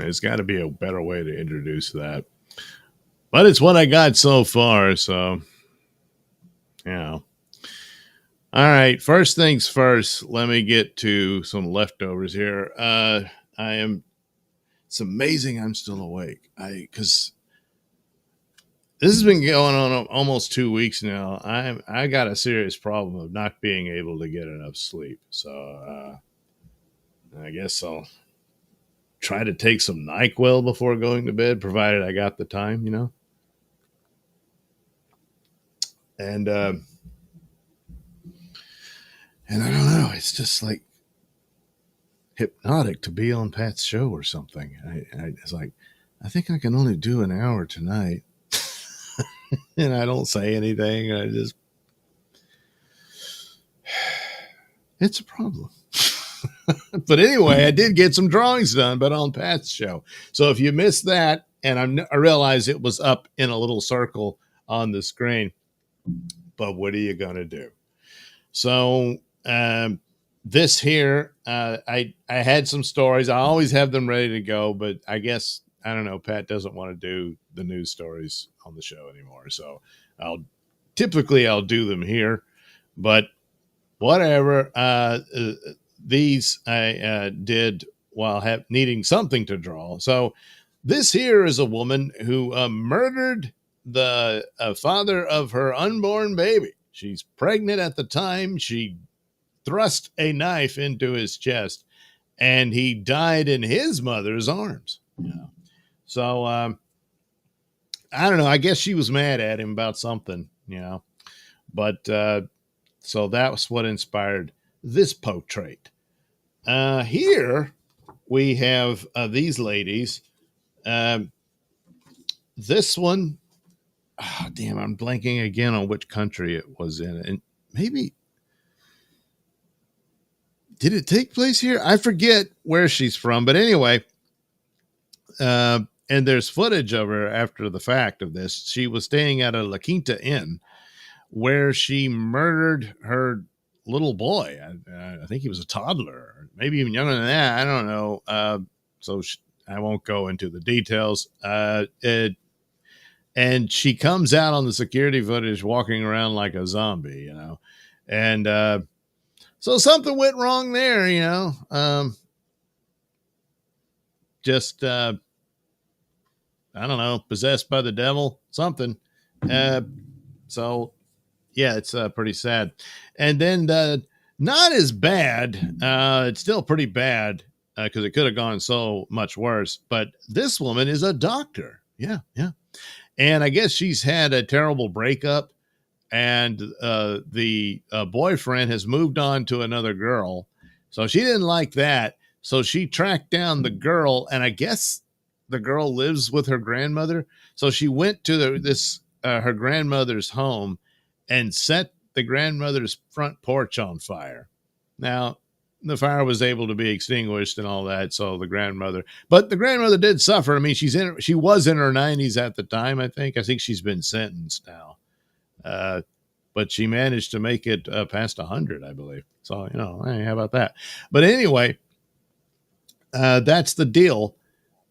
There's got to be a better way to introduce that. But it's what I got so far, so, yeah. All right, first things first, let me get to some leftovers here. It's amazing I'm still awake. Because this has been going on almost 2 weeks now. I got a serious problem of not being able to get enough sleep. So I guess I'll try to take some NyQuil before going to bed, provided I got the time, And I don't know. It's just like hypnotic to be on Pat's show or something. It's like, I think I can only do an hour tonight. And I don't say anything. It's a problem. But anyway, I did get some drawings done, but on Pat's show. So if you missed that, and I realized it was up in a little circle on the screen, but what are you going to do? So this here, I had some stories. I always have them ready to go, but I guess, I don't know, Pat doesn't want to do the news stories on the show anymore. So I'll do them here, but whatever. These I did while needing something to draw. So this here is a woman who murdered the father of her unborn baby. She's pregnant at the time. She thrust a knife into his chest, and he died in his mother's arms. So I don't know. I guess she was mad at him about something, But so that was what inspired this portrait. Here we have these ladies. This one, damn, I'm blanking again on which country it was in. And maybe, did it take place here? I forget where she's from. But anyway, and there's footage of her after the fact of this. She was staying at a La Quinta Inn where she murdered her little boy. I think he was a toddler, maybe even younger than that. I don't know. I won't go into the details. And she comes out on the security footage walking around like a zombie, And so something went wrong there, just, I don't know, possessed by the devil, something. So, yeah, it's pretty sad. And then not as bad. It's still pretty bad because it could have gone so much worse. But this woman is a doctor. Yeah. And I guess she's had a terrible breakup. And the boyfriend has moved on to another girl. So she didn't like that. So she tracked down the girl. And I guess the girl lives with her grandmother. So she went to her grandmother's home and set the grandmother's front porch on fire. Now, the fire was able to be extinguished and all that. So the grandmother did suffer. I mean, she was in her 90s at the time, I think. I think she's been sentenced now. But she managed to make it past 100, I believe. So, hey, how about that? But anyway, that's the deal,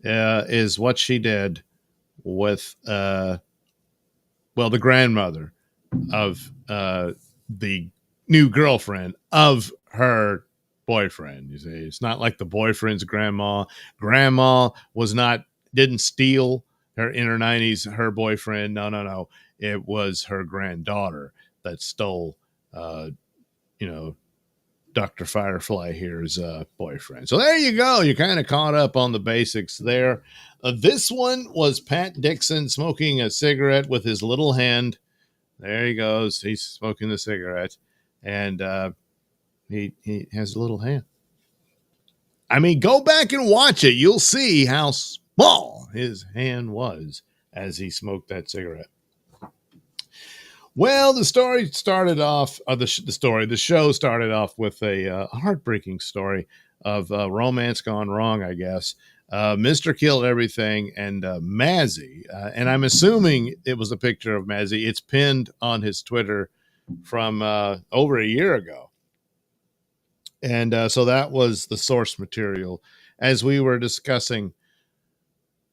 is what she did with, the grandmother of the new girlfriend of her boyfriend. You see, it's not like the boyfriend's grandma. Grandma didn't steal her in her 90s, her boyfriend. No. It was her granddaughter that stole, Dr. Firefly here's boyfriend. So there you go. You're kind of caught up on the basics there. This one was Pat Dixon smoking a cigarette with his little hand. There he goes. He's smoking the cigarette, and he has a little hand. I mean, go back and watch it. You'll see how small his hand was as he smoked that cigarette. Well, the story started off, the show started off with a heartbreaking story of romance gone wrong, I guess. Mr. Killed Everything and Mazzy. And I'm assuming it was a picture of Mazzy. It's pinned on his Twitter from over a year ago. And so that was the source material as we were discussing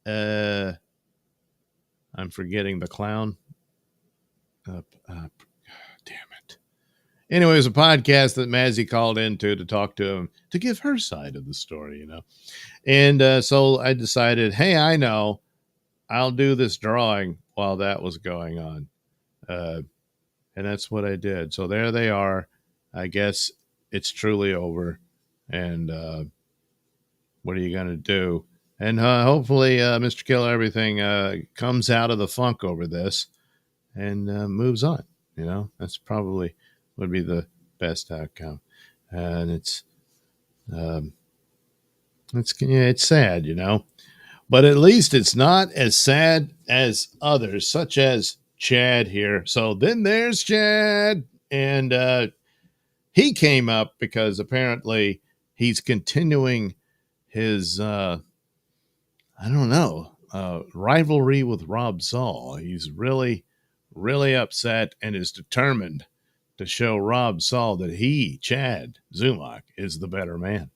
I'm forgetting the clown. Damn it. Anyway, it was a podcast that Mazzy called into to talk to him to give her side of the story, And so I decided, hey, I know, I'll do this drawing while that was going on. And that's what I did. So there they are. I guess it's truly over. And what are you going to do? And hopefully, Mr. Killer Everything comes out of the funk over this and moves on. That's probably would be the best outcome. And it's sad, but at least it's not as sad as others, such as Chad here. So then there's Chad, and he came up because apparently he's continuing his rivalry with Rob Saul. He's really, really upset and is determined to show Rob Saul that he, Chad Zumach, is the better man.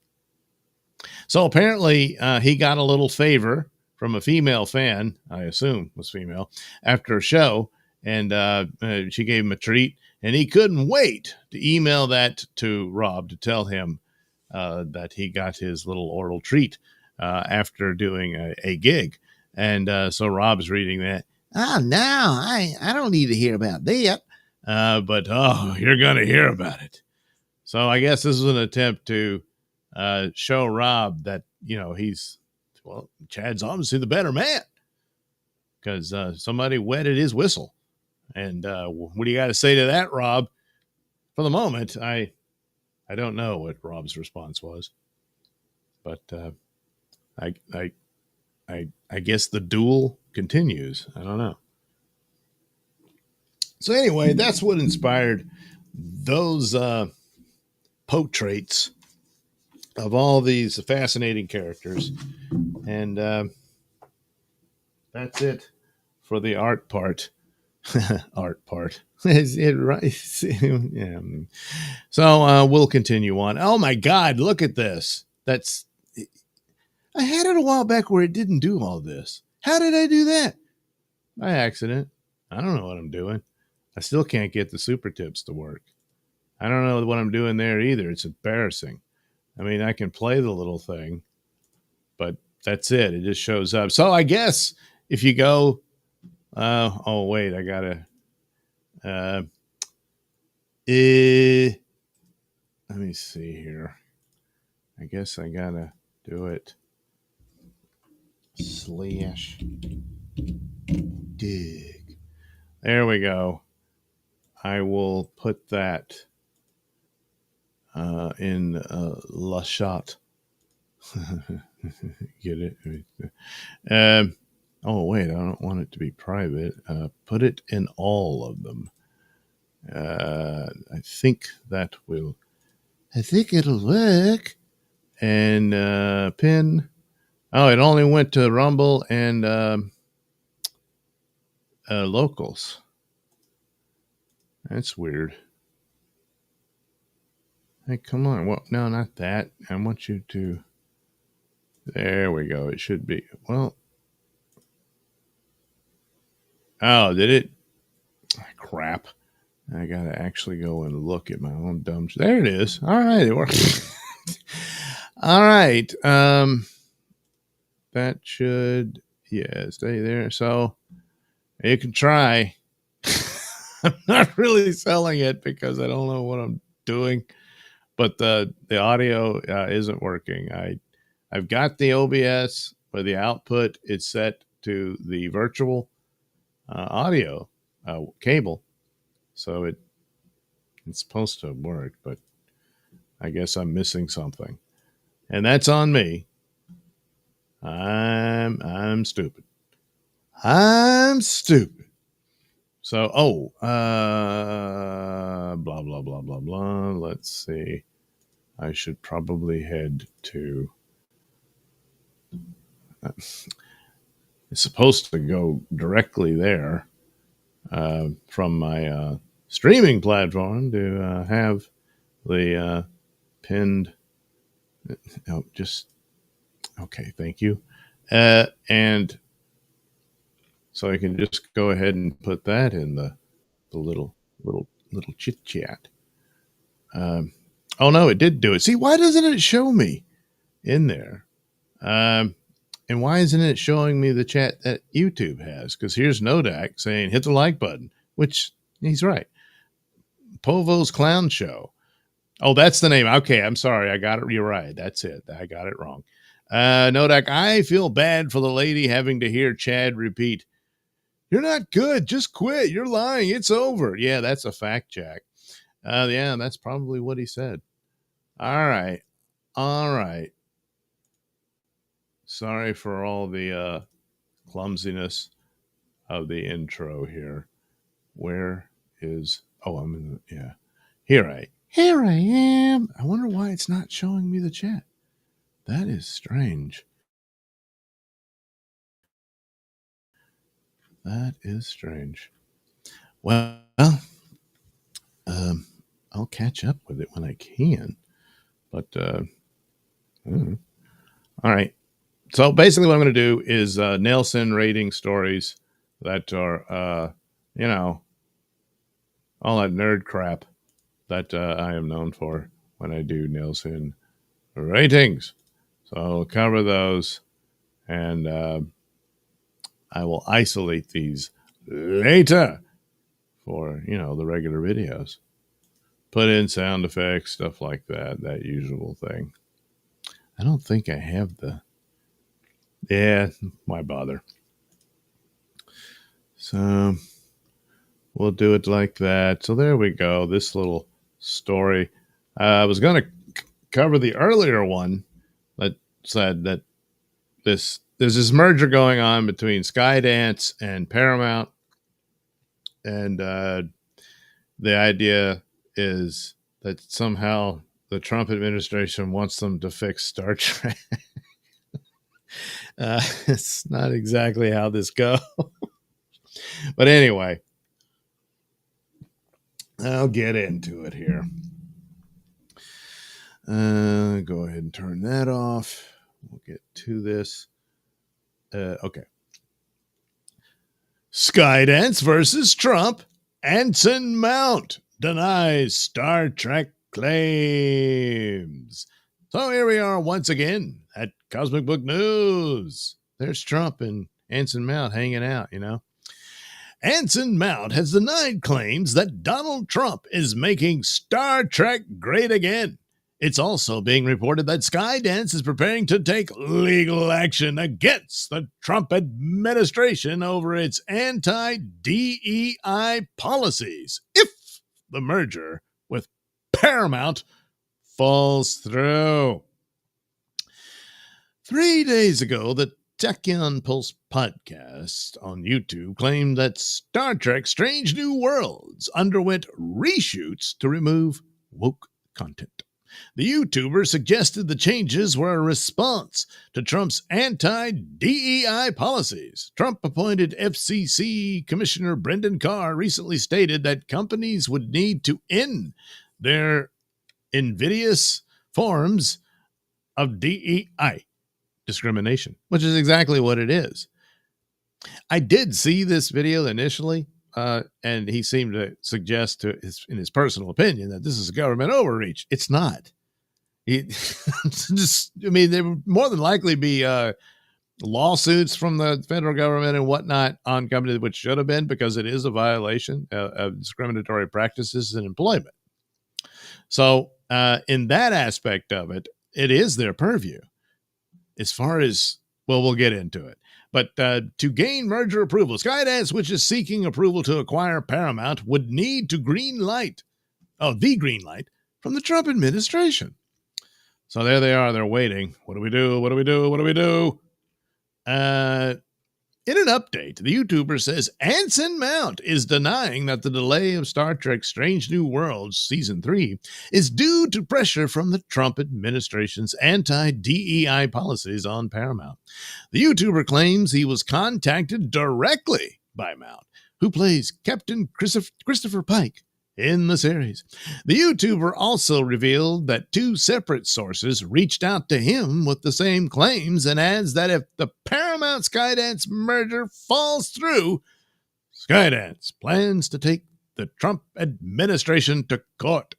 So apparently he got a little favor from a female fan, I assume was female, after a show, and she gave him a treat, and he couldn't wait to email that to Rob to tell him that he got his little oral treat after doing a gig. And so Rob's reading that. Oh, no, I don't need to hear about that. But you're going to hear about it. So I guess this is an attempt to show Rob that, Chad's obviously the better man because somebody wetted his whistle. And what do you got to say to that, Rob? For the moment, I don't know what Rob's response was, but I guess the duel continues. I don't know. So anyway, that's what inspired those portraits of all these fascinating characters. And that's it for the art part. Art part. Is it right? Yeah. So we'll continue on. Oh my God, look at this. I had it a while back where it didn't do all this. How did I do that? By accident. I don't know what I'm doing. I still can't get the super tips to work. I don't know what I'm doing there either. It's embarrassing. I mean, I can play the little thing, but that's it. It just shows up. So I guess if you go, wait, I gotta, let me see here. I guess I gotta do it. /dig. There we go. I will put that in La Shot. Get it? Wait, I don't want it to be private. Put it in all of them. I think it'll work. And pin. Oh, it only went to Rumble and locals. That's weird. Hey, come on. Well, no, not that. I want you to. There we go. It should be. Well. Oh, did it? Crap. I got to actually go and look at my own dumb. There it is. All right. It worked. All right. That should, stay there. So you can try. I'm not really selling it because I don't know what I'm doing. But the audio isn't working. I've got the OBS, but the output is set to the virtual audio cable, so it's supposed to work. But I guess I'm missing something, and that's on me. I'm stupid. I'm stupid. So, blah, blah, blah, blah, blah. Let's see. I should probably head to... it's supposed to go directly there from my streaming platform to have the pinned... okay, thank you. And So I can just go ahead and put that in the little chit chat. Oh no, it did do it. See, why doesn't it show me in there? And why isn't it showing me the chat that YouTube has? Because here's Nodak saying hit the like button, which he's right. Povo's Clown Show. Oh, that's the name. Okay, I'm sorry. I got it. You're right. That's it. I got it wrong. Nodak, I feel bad for the lady having to hear Chad repeat, "You're not good. Just quit. You're lying. It's over." Yeah, that's a fact, Jack. Yeah, that's probably what he said. All right. All right. Sorry for all the clumsiness of the intro here. Where is... Oh, I'm in the... Yeah. Here I am. I wonder why it's not showing me the chat. That is strange. That is strange. Well, I'll catch up with it when I can. But, all right. So basically what I'm going to do is Nailsin rating stories that are, all that nerd crap that I am known for when I do Nailsin ratings. So I'll cover those, and I will isolate these later for, the regular videos. Put in sound effects, stuff like that usual thing. I don't think I have the... Yeah, why bother? So we'll do it like that. So there we go. This little story. I was going to cover the earlier one that said that there's this merger going on between Skydance and Paramount, and the idea is that somehow the Trump administration wants them to fix Star Trek. It's not exactly how this goes. But anyway, I'll get into it here. Go ahead and turn that off. We'll get to this. Okay. Skydance versus Trump. Anson Mount denies Star Trek claims. So here we are once again at Cosmic Book News. There's Trump and Anson Mount hanging out, Anson Mount has denied claims that Donald Trump is making Star Trek great again. It's also being reported that Skydance is preparing to take legal action against the Trump administration over its anti-DEI policies if the merger with Paramount falls through. 3 days ago, the Tachyon Pulse podcast on YouTube claimed that Star Trek Strange New Worlds underwent reshoots to remove woke content. The YouTuber suggested the changes were a response to Trump's anti-DEI policies. Trump-appointed FCC Commissioner Brendan Carr recently stated that companies would need to end their invidious forms of DEI discrimination, which is exactly what it is. I did see this video initially, and he seemed to suggest in his personal opinion that this is a government overreach. It's not. There would more than likely be lawsuits from the federal government and whatnot on companies, which should have been, because it is a violation of discriminatory practices in employment. So in that aspect of it, it is their purview. As far as, well, we'll get into it. But to gain merger approval, Skydance, which is seeking approval to acquire Paramount, would need to the green light from the Trump administration. So there they are. They're waiting. What do we do? What do we do? What do we do? In an update, the YouTuber says Anson Mount is denying that the delay of Star Trek Strange New Worlds Season 3 is due to pressure from the Trump administration's anti-DEI policies on Paramount. The YouTuber claims he was contacted directly by Mount, who plays Captain Christopher Pike in the series. The YouTuber also revealed that two separate sources reached out to him with the same claims and adds that if the Paramount Skydance merger falls through, Skydance plans to take the Trump administration to court.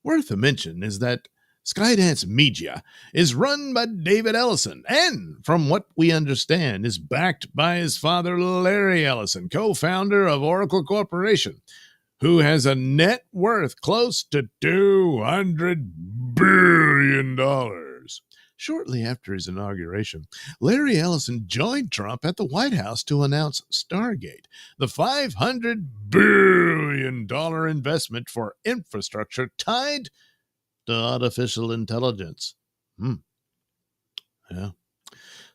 Worth a mention is that Skydance Media is run by David Ellison and, from what we understand, is backed by his father, Larry Ellison, co-founder of Oracle Corporation, who has a net worth close to $200 billion. Shortly after his inauguration, Larry Ellison joined Trump at the White House to announce Stargate, the $500 billion investment for infrastructure tied to artificial intelligence. Yeah.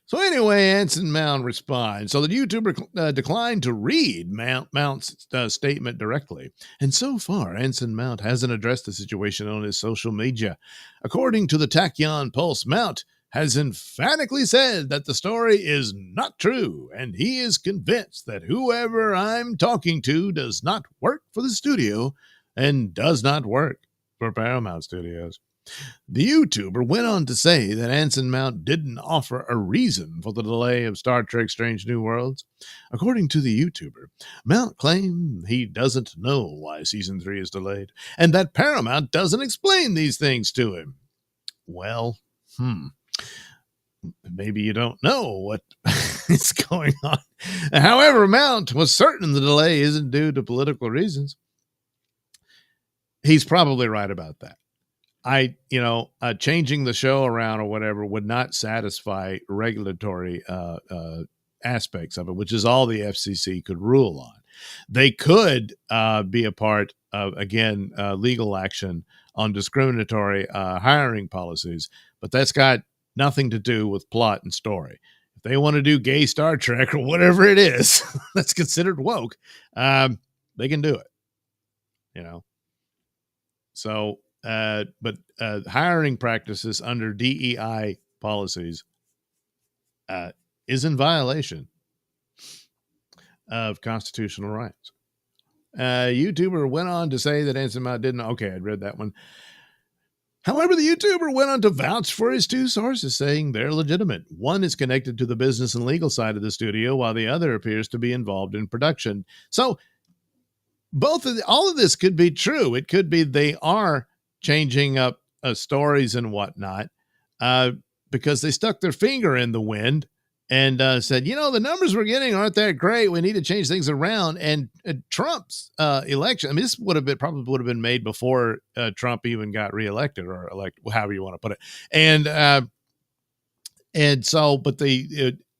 So anyway, Anson Mount responds. So the YouTuber declined to read Mount's statement directly. And so far, Anson Mount hasn't addressed the situation on his social media. According to the Tachyon Pulse, Mount has emphatically said that the story is not true, and he is convinced that whoever I'm talking to does not work for the studio and does not work for Paramount Studios. The YouTuber went on to say that Anson Mount didn't offer a reason for the delay of Star Trek Strange New Worlds. According to the YouTuber, Mount claimed he doesn't know why Season 3 is delayed, and that Paramount doesn't explain these things to him. Well, maybe you don't know what is going on. However, Mount was certain the delay isn't due to political reasons. He's probably right about that. Changing the show around or whatever would not satisfy regulatory aspects of it, which is all the FCC could rule on. They could be a part of, again, legal action on discriminatory hiring policies, but that's got nothing to do with plot and story. If they want to do gay Star Trek or whatever it is that's considered woke, they can do it, So, but hiring practices under DEI policies is in violation of constitutional rights. YouTuber went on to say that Anson Mount didn't. Okay, I'd read that one. However, the YouTuber went on to vouch for his two sources, saying they're legitimate. One is connected to the business and legal side of the studio, while the other appears to be involved in production. So, all of this could be true. It could be they are changing up stories and whatnot because they stuck their finger in the wind and said, the numbers we're getting aren't that great. We need to change things around. And Trump's election, this probably would have been made before Trump even got reelected or elected, however you want to put it. But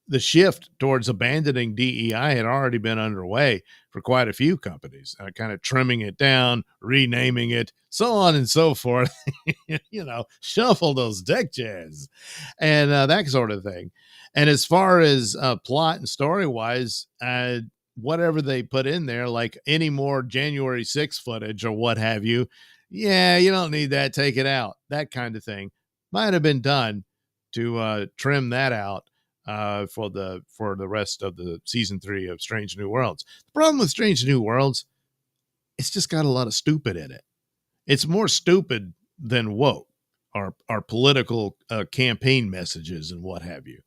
the shift towards abandoning DEI had already been underway for quite a few companies, kind of trimming it down, renaming it, so on and so forth, shuffle those deck chairs and that sort of thing. And as far as plot and story wise, whatever they put in there, like any more January 6th footage or what have you, you don't need that. Take it out. That kind of thing might have been done to trim that out for the rest of the season 3 of Strange New Worlds. The problem with Strange New Worlds, it's just got a lot of stupid in it. It's more stupid than woke or political campaign messages and what have you.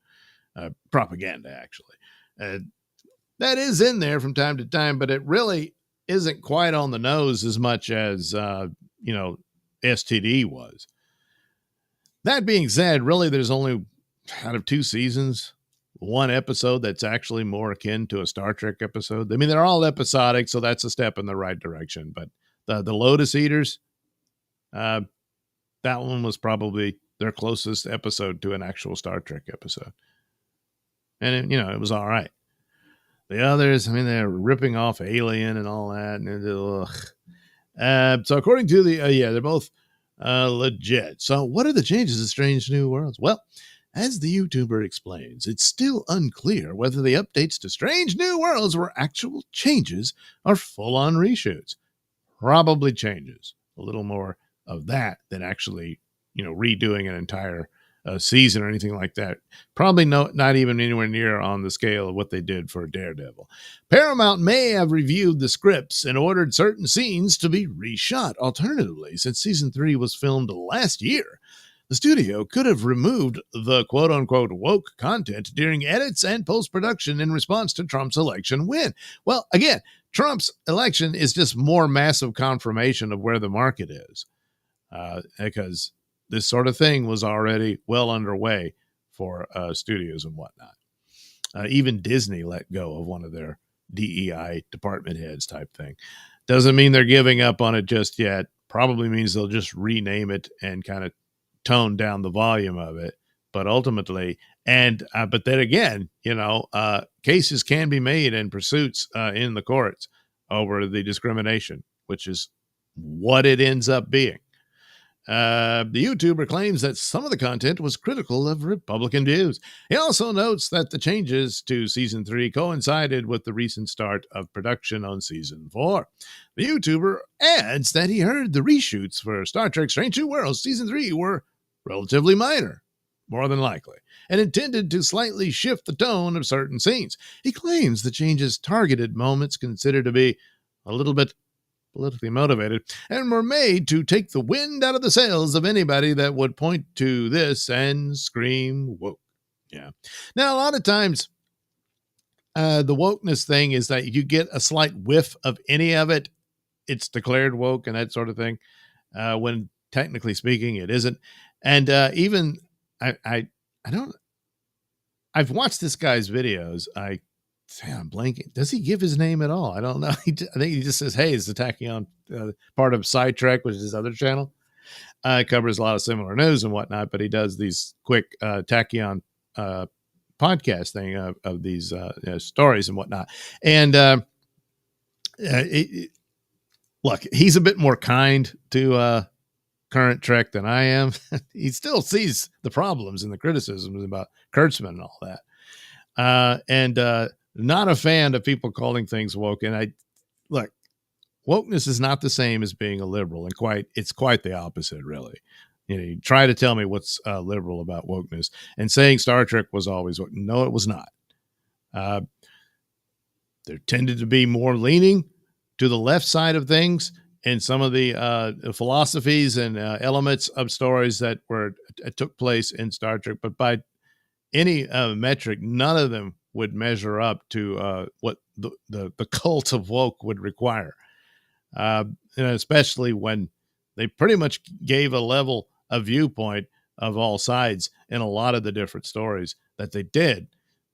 Propaganda, actually. That is in there from time to time, but it really isn't quite on the nose as much as, STD was. That being said, really, there's only out of 2 seasons, one episode that's actually more akin to a Star Trek episode. I mean, they're all episodic, so that's a step in the right direction. But the Lotus Eaters, that one was probably their closest episode to an actual Star Trek episode. And, it was all right. The others, they're ripping off Alien and all that. And so according to they're both legit. So what are the changes in Strange New Worlds? Well, as the YouTuber explains, it's still unclear whether the updates to Strange New Worlds were actual changes or full-on reshoots. Probably changes. A little more of that than actually, redoing an entire season or anything like that. Probably not even anywhere near on the scale of what they did for Daredevil. Paramount may have reviewed the scripts and ordered certain scenes to be reshot. Alternatively, since season 3 was filmed last year, the studio could have removed the quote-unquote woke content during edits and post-production in response to Trump's election win. Well, again, Trump's election is just more massive confirmation of where the market is, because this sort of thing was already well underway for studios and whatnot. Even Disney let go of one of their DEI department heads type thing. Doesn't mean they're giving up on it just yet. Probably means they'll just rename it and kind of tone down the volume of it. But ultimately, but then again, cases can be made and pursuits in the courts over the discrimination, which is what it ends up being. The YouTuber claims that some of the content was critical of Republican views. He also notes that the changes to season 3 coincided with the recent start of production on season 4. The YouTuber adds that he heard the reshoots for Star Trek Strange New Worlds season 3 were relatively minor, more than likely, and intended to slightly shift the tone of certain scenes. He claims the changes targeted moments considered to be a little bit politically motivated and were made to take the wind out of the sails of anybody that would point to this and scream woke. Yeah. Now, a lot of times, the wokeness thing is that you get a slight whiff of any of it, it's declared woke and that sort of thing, when technically speaking, it isn't. And even I've watched this guy's videos. I'm blanking. Does he give his name at all? I don't know. I think he just says, hey, it's the Tachyon part of Sidetrack, which is his other channel. Covers a lot of similar news and whatnot, but he does these quick Tachyon podcast thing of these stories and whatnot. And look, he's a bit more kind to current Trek than I am. He still sees the problems and the criticisms about Kurtzman and all that. And not a fan of people calling things woke. And look, wokeness is not the same as being a liberal, and it's quite the opposite, really. You try to tell me what's liberal about wokeness, and saying Star Trek was always woke. No, it was not. There tended to be more leaning to the left side of things in some of the philosophies and elements of stories that took place in Star Trek, but by any metric, none of them would measure up to what the cult of woke would require. And especially when they pretty much gave a level of viewpoint of all sides in a lot of the different stories that they did,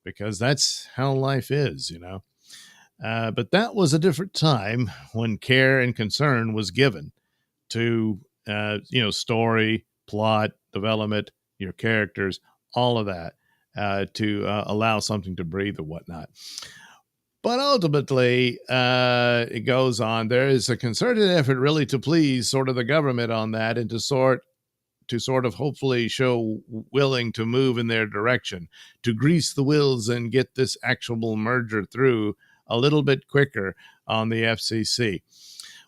because that's how life is, But that was a different time when care and concern was given to, story, plot, development, your characters, all of that, to allow something to breathe or whatnot. But ultimately, it goes on. There is a concerted effort really to please sort of the government on that, and to sort of hopefully show willing to move in their direction, to grease the wheels and get this actual merger through a little bit quicker on the FCC.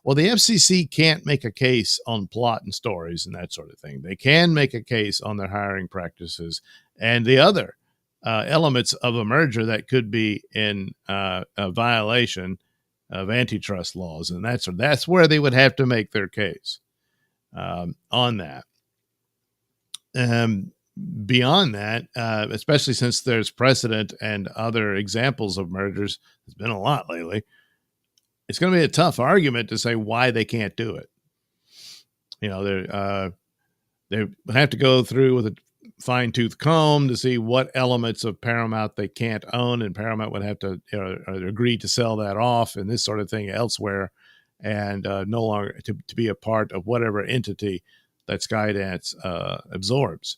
Well, the FCC can't make a case on plot and stories and that sort of thing. They can make a case on their hiring practices and the other elements of a merger that could be in a violation of antitrust laws. And that's where they would have to make their case on that. Beyond that, especially since there's precedent and other examples of mergers, there's been a lot lately, it's going to be a tough argument to say why they can't do it. They have to go through with a fine-tooth comb to see what elements of Paramount they can't own, and Paramount would have to agree to sell that off and this sort of thing elsewhere, and no longer to be a part of whatever entity that Skydance absorbs.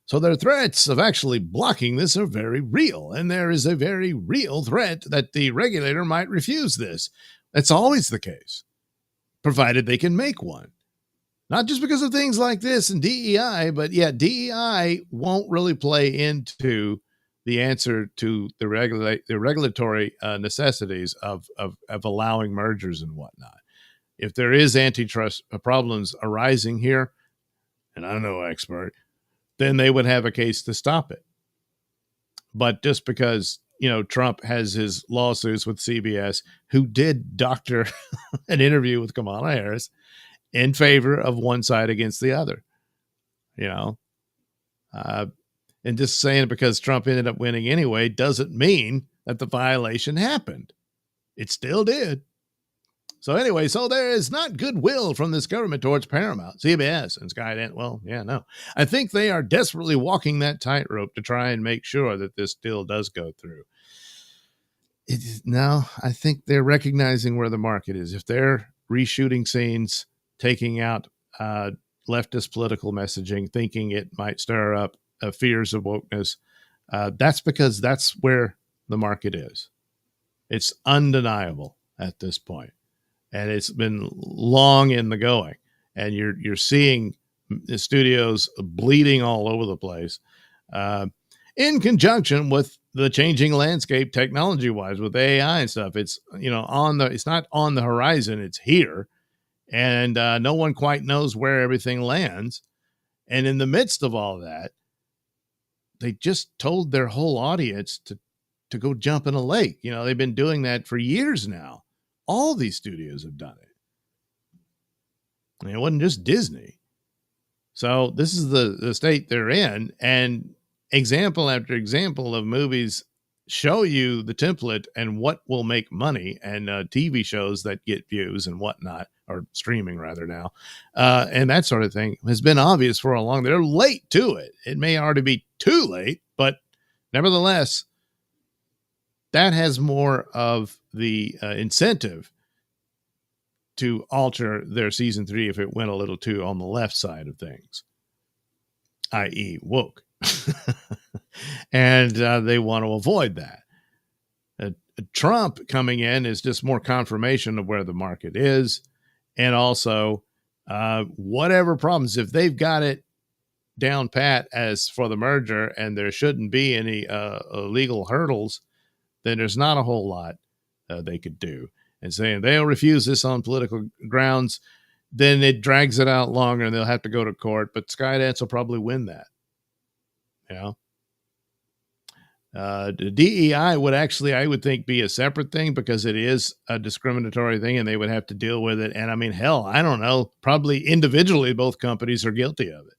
So their threats of actually blocking this are very real, and there is a very real threat that the regulator might refuse this. That's always the case, provided they can make one. Not just because of things like this and DEI, but DEI won't really play into the answer to the regulatory necessities of allowing mergers and whatnot. If there is antitrust problems arising here, and I'm no expert, then they would have a case to stop it. But just because, Trump has his lawsuits with CBS, who did doctor an interview with Kamala Harris in favor of one side against the other, you know, and just saying it because Trump ended up winning anyway doesn't mean that the violation happened. It still did. So anyway, there is not goodwill from this government towards Paramount, CBS, and Skydance. Well, yeah, no. I think they are desperately walking that tightrope to try and make sure that this deal does go through. No, I think they're recognizing where the market is. If they're reshooting scenes, taking out leftist political messaging, thinking it might stir up fears of wokeness, that's because that's where the market is. It's undeniable at this point. And it's been long in the going, and you're seeing the studios bleeding all over the place, in conjunction with the changing landscape technology wise with AI and stuff. It's it's not on the horizon; it's here, and no one quite knows where everything lands. And in the midst of all that, they just told their whole audience to go jump in a lake. They've been doing that for years now. All these studios have done it. It wasn't just Disney. So this is the state they're in. And example after example of movies show you the template and what will make money, and TV shows that get views and whatnot, or streaming rather now. And that sort of thing has been obvious for a long. They're late to it. It may already be too late, but nevertheless, that has more of the incentive to alter their season 3 if it went a little too on the left side of things, i.e. woke. And they want to avoid that. Trump coming in is just more confirmation of where the market is. And also, whatever problems, if they've got it down pat as for the merger and there shouldn't be any legal hurdles, then there's not a whole lot they could do. And saying they'll refuse this on political grounds, then it drags it out longer and they'll have to go to court. But Skydance will probably win that. The DEI would actually, I would think, be a separate thing because it is a discriminatory thing and they would have to deal with it. And I mean, hell, I don't know, probably individually both companies are guilty of it.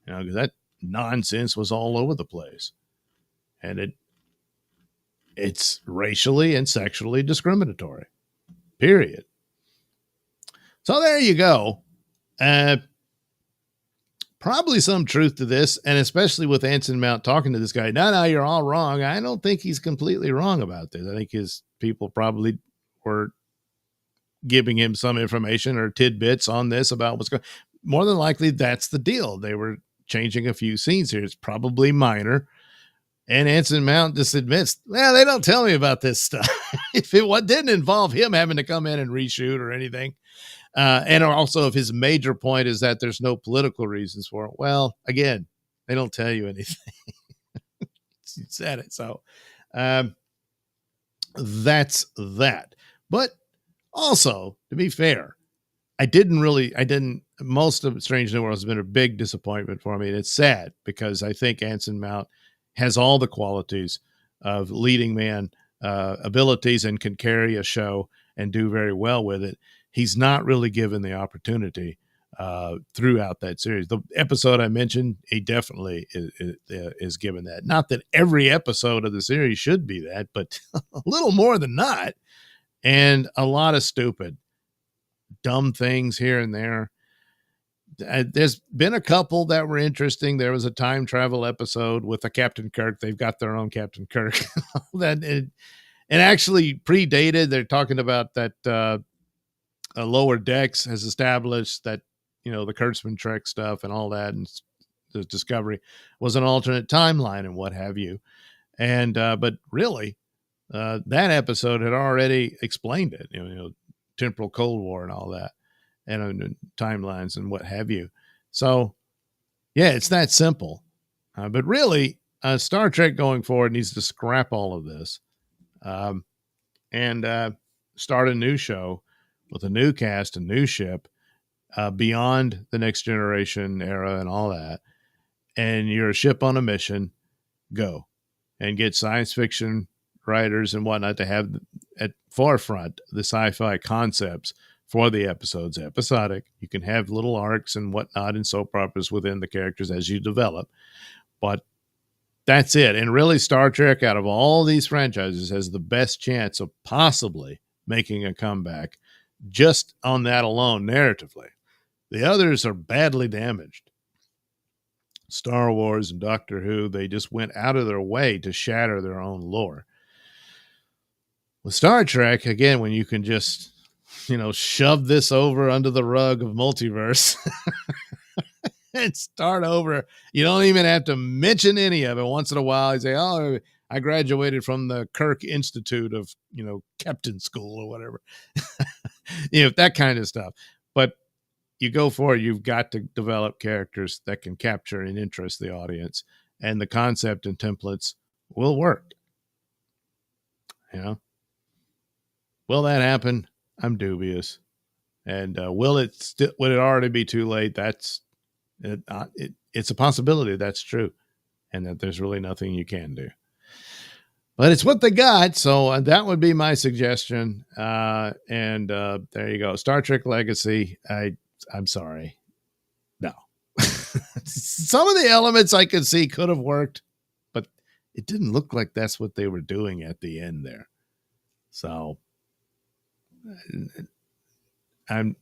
Because that nonsense was all over the place. And it's racially and sexually discriminatory, period. So there you go. Probably some truth to this, and especially with Anson Mount talking to this guy. No, you're all wrong. I don't think he's completely wrong about this. I think his people probably were giving him some information or tidbits on this about what's going on. More than likely, that's the deal. They were changing a few scenes here. It's probably minor. And Anson Mount just admits, well, they don't tell me about this stuff. If it didn't involve him having to come in and reshoot or anything. And also if his major point is that there's no political reasons for it. Well, again, they don't tell you anything. You said it. So that's that. But also, to be fair, most of Strange New World has been a big disappointment for me. And it's sad because I think Anson Mount has all the qualities of leading man abilities and can carry a show and do very well with it. He's not really given the opportunity throughout that series. The episode I mentioned, he definitely is given that. Not that every episode of the series should be that, but a little more than not. And a lot of stupid, dumb things here and there. There's been a couple that were interesting. There was a time travel episode with a Captain Kirk. They've got their own Captain Kirk. And actually predated. They're talking about that Lower Decks has established that, the Kurtzman Trek stuff and all that, and the Discovery was an alternate timeline and what have you. And but really, that episode had already explained it. Temporal Cold War and all that. And timelines and what have you. So, yeah, it's that simple. But really, Star Trek going forward needs to scrap all of this and start a new show with a new cast, a new ship, beyond the Next Generation era and all that. and you're a ship on a mission, go and get science fiction writers and whatnot to have at forefront the sci-fi concepts for the episodes. Episodic. You can have little arcs and whatnot and soap operas within the characters as you develop, but that's it. And really, Star Trek, out of all these franchises, has the best chance of possibly making a comeback just on that alone, narratively. The others are badly damaged. Star Wars and Doctor Who, they just went out of their way to shatter their own lore. With Star Trek, again, when you can just, shove this over under the rug of multiverse and start over, you don't even have to mention any of it. Once in a while, you say, oh, I graduated from the Kirk Institute of, Captain School or whatever. That kind of stuff. But you go for it, you've got to develop characters that can capture and interest the audience, and the concept and templates will work. Will that happen? I'm dubious. And would it already be too late? That's it's a possibility that's true, and that there's really nothing you can do. But it's what they got, so that would be my suggestion. And there you go, Star Trek Legacy. I'm sorry, no. Some of the elements I could see could have worked, but it didn't look like that's what they were doing at the end there. So I'm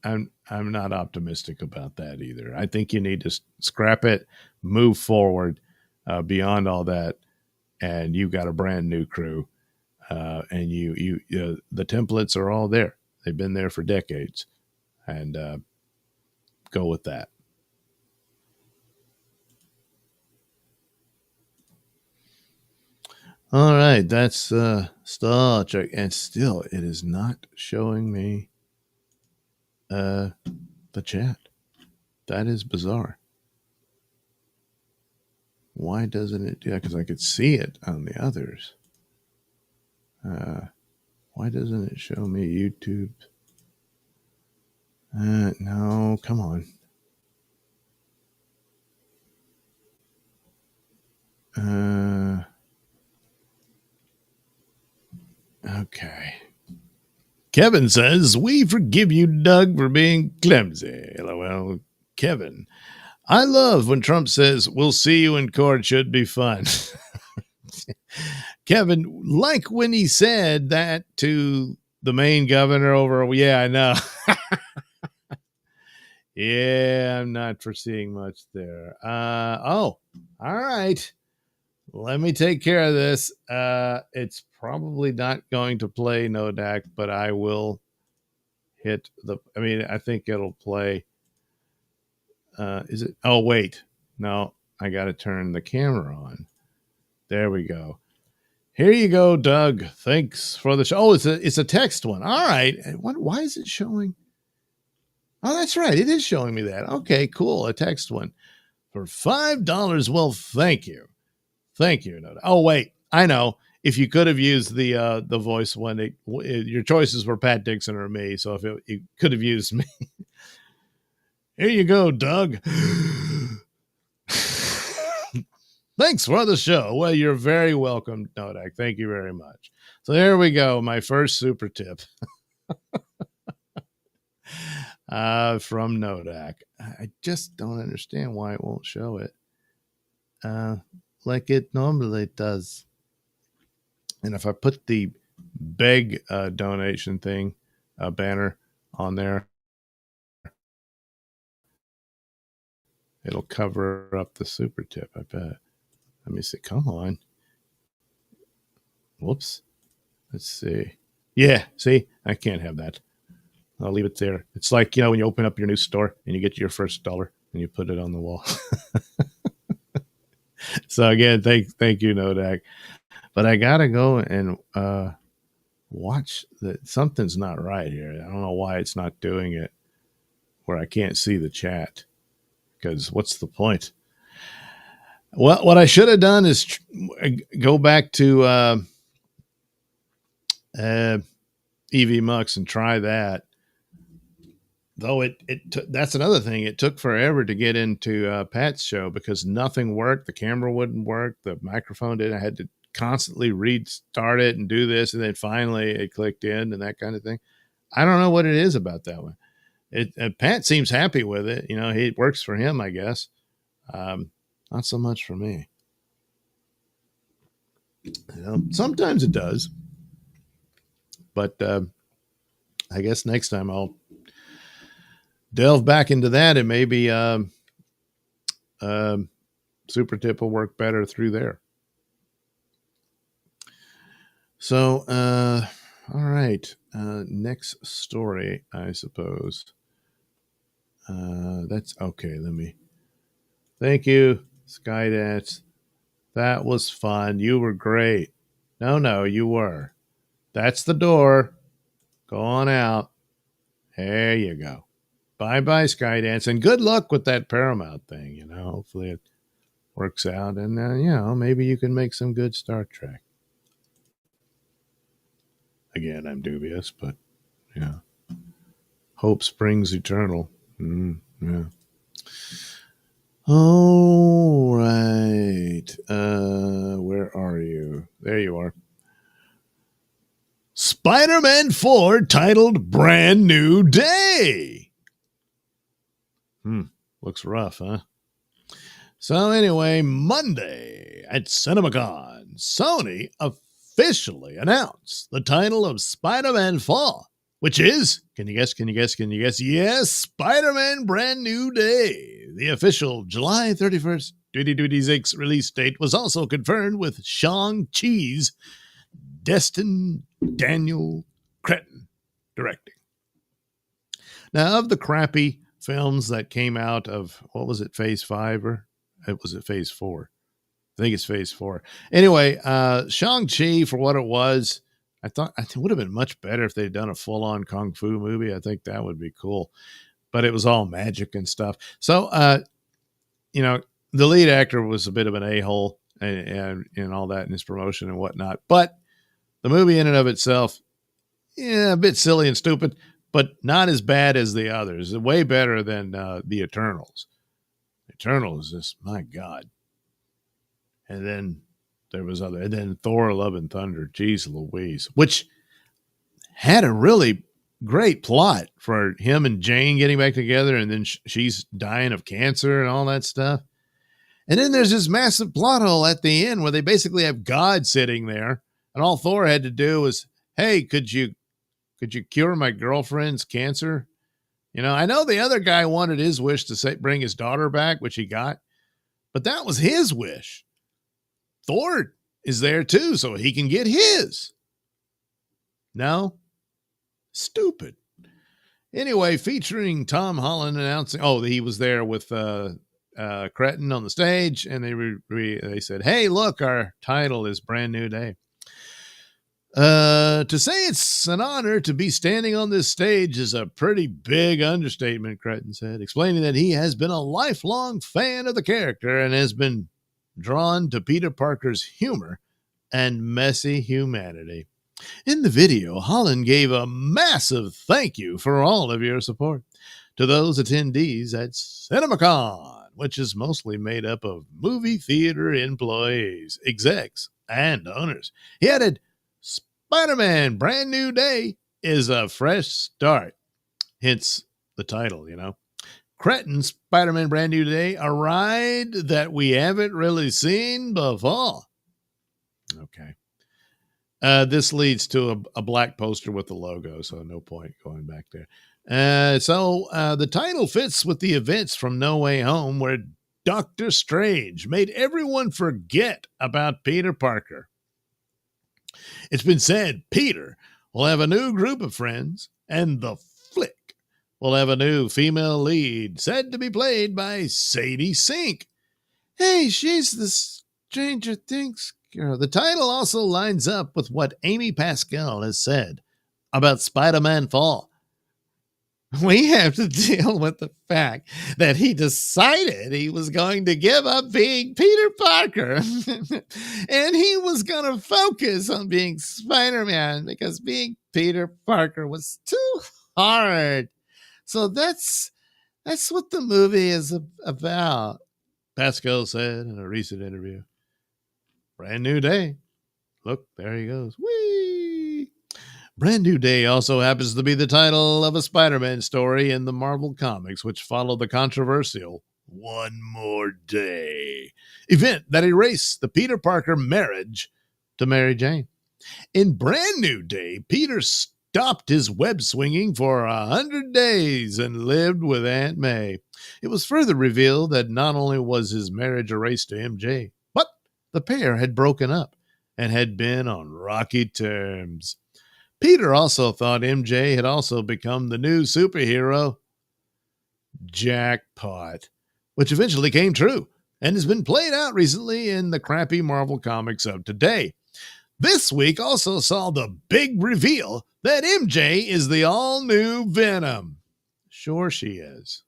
not optimistic about that either. I think you need to scrap it, move forward beyond all that, and you've got a brand new crew, and you the templates are all there. They've been there for decades, and go with that. All right, that's Star Trek, and still it is not showing me the chat. That is bizarre. Why doesn't it do that? Because I could see it on the others. Why doesn't it show me YouTube? No, come on. Okay. Kevin says, we forgive you, Doug, for being clumsy. LOL. Kevin, I love when Trump says, we'll see you in court, should be fun. Kevin, like when he said that to the Maine governor over, yeah, I know. Yeah, I'm not foreseeing much there. All right. Let me take care of this. It's probably not going to play Nodak, but I will hit I think it'll play. Is it? Oh, wait. No, I got to turn the camera on. There we go. Here you go, Doug. Thanks for the show. Oh, it's a text one. All right. Why is it showing? Oh, that's right. It is showing me that. Okay, cool. A text one for $5. Well, thank you. Thank you. Oh, wait. I know. If you could have used the voice one, your choices were Pat Dixon or me. So if you could have used me. Here you go, Doug. Thanks for the show. Well, you're very welcome, Nodak. Thank you very much. So there we go. My first super tip from Nodak. I just don't understand why it won't show it like it normally does. And if I put the beg donation thing banner on there, it'll cover up the super tip, I bet. Let me see. Come on. Whoops. Let's see. Yeah, see? I can't have that. I'll leave it there. It's like, when you open up your new store and you get your first dollar and you put it on the wall. So again, thank you, Nodak. But I got to go and watch that. Something's not right here. I don't know why it's not doing it where I can't see the chat, because what's the point? Well, what I should have done is go back to EV Mux and try that. Though that's another thing. It took forever to get into Pat's show because nothing worked. The camera wouldn't work. The microphone didn't. I had to constantly restart it and do this, and then finally it clicked in and that kind of thing. I don't know what it is about that one. Pat seems happy with it. You know, it works for him, I guess. Not so much for me. You know, sometimes it does, but I guess next time I'll delve back into that, and maybe Super Tip will work better through there. So, all right. Next story, I suppose. That's okay. Thank you, Skydance. That was fun. You were great. No, you were. That's the door. Go on out. There you go. Bye-bye, Skydance. And good luck with that Paramount thing. You know, hopefully it works out. And, you know, maybe you can make some good Star Trek. Again, I'm dubious, but, yeah. Hope springs eternal. Yeah. All right. Where are you? There you are. Spider-Man 4 titled Brand New Day. Looks rough, huh? So anyway, Monday at CinemaCon, Sony officially announced the title of Spider-Man 4, which is, can you guess? Yes, Spider-Man Brand New Day. The official July 31st, 2026 release date was also confirmed with Shang-Chi's Destin Daniel Cretton directing. Now, of the crappy films that came out of, what was it, Phase 5 or was it Phase 4? I think it's Phase 4. Anyway, Shang-Chi, for what it was, I thought it would have been much better if they'd done a full-on kung fu movie. I think that would be cool. But it was all magic and stuff. So, you know, the lead actor was a bit of an a-hole and all that in his promotion and whatnot. But the movie in and of itself, yeah, a bit silly and stupid, but not as bad as the others. Way better than the Eternals. Eternals is, my God. And then there was other, and then Thor: Love and Thunder, geez Louise, which had a really great plot for him and Jane getting back together, and then she's dying of cancer and all that stuff. And then there's this massive plot hole at the end where they basically have God sitting there, and all Thor had to do was, hey, could you cure my girlfriend's cancer? You know, I know the other guy wanted his wish to bring his daughter back, which he got, but that was his wish. Thor is there too, so he can get his. No? Stupid. Anyway, featuring Tom Holland announcing, he was there with Cretton on the stage, and they said, hey, look, our title is Brand New Day. To say it's an honor to be standing on this stage is a pretty big understatement, Cretton said, explaining that he has been a lifelong fan of the character and has been drawn to Peter Parker's humor and messy humanity. In the video, Holland gave a massive thank you for all of your support to those attendees at CinemaCon, which is mostly made up of movie theater employees, execs, and owners. He added, Spider-Man Brand New Day is a fresh start. Hence the title, you know. Cretton, Spider-Man Brand New Day, a ride that we haven't really seen before. Okay. This leads to a black poster with the logo, so no point going back there. So the title fits with the events from No Way Home, where Doctor Strange made everyone forget about Peter Parker. It's been said Peter will have a new group of friends, and the flick will have a new female lead, said to be played by Sadie Sink. Hey, she's the Stranger Things girl. The title also lines up with what Amy Pascal has said about Spider-Man 4. We have to deal with the fact that he decided he was going to give up being Peter Parker and he was going to focus on being Spider-Man because being Peter Parker was too hard. So that's what the movie is about. Pascal said in a recent interview. Brand new day. Look, there he goes. Whee! Brand New Day also happens to be the title of a Spider-Man story in the Marvel Comics, which followed the controversial One More Day event that erased the Peter Parker marriage to Mary Jane. In Brand New Day, Peter stopped his web swinging for 100 days and lived with Aunt May. It was further revealed that not only was his marriage erased to MJ, but the pair had broken up and had been on rocky terms. Peter also thought MJ had also become the new superhero. Jackpot, which eventually came true and has been played out recently in the crappy Marvel comics of today. This week also saw the big reveal that MJ is the all new Venom. Sure, she is.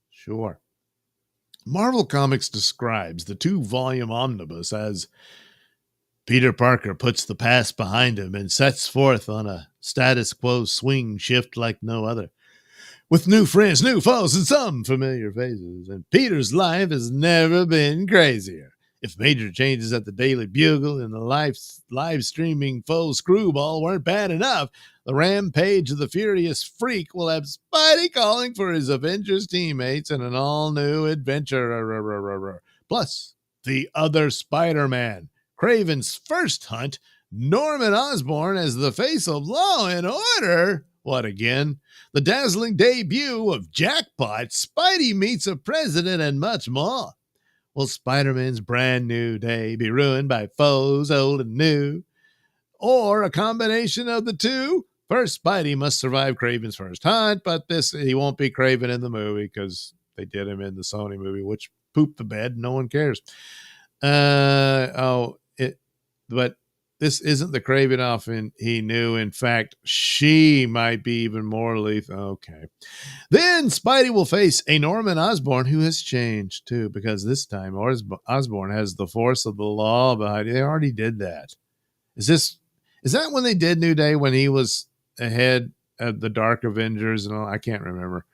Sure. Marvel Comics describes the 2-volume omnibus as Peter Parker puts the past behind him and sets forth on a status quo swing shift like no other, with new friends, new foes, and some familiar faces. And Peter's life has never been crazier. If major changes at the Daily Bugle and the live streaming faux screwball weren't bad enough, the rampage of the Furious Freak will have Spidey calling for his Avengers teammates in an all-new adventure. Plus, the other Spider-Man, Craven's first hunt, Norman Osborn as the face of Law and Order. What again? The dazzling debut of Jackpot, Spidey meets a president, and much more. Will Spider-Man's brand new day be ruined by foes old and new? Or a combination of the two? First, Spidey must survive Craven's first hunt, but he won't be Craven in the movie because they did him in the Sony movie, which pooped the bed. No one cares. But this isn't the Craven often he knew. In fact, she might be even more lethal. Okay. Then Spidey will face a Norman Osborn who has changed too, because this time Osborn has the force of the law behind it. They already did that. Is that when they did New Day, when he was ahead of the Dark Avengers and all? I can't remember.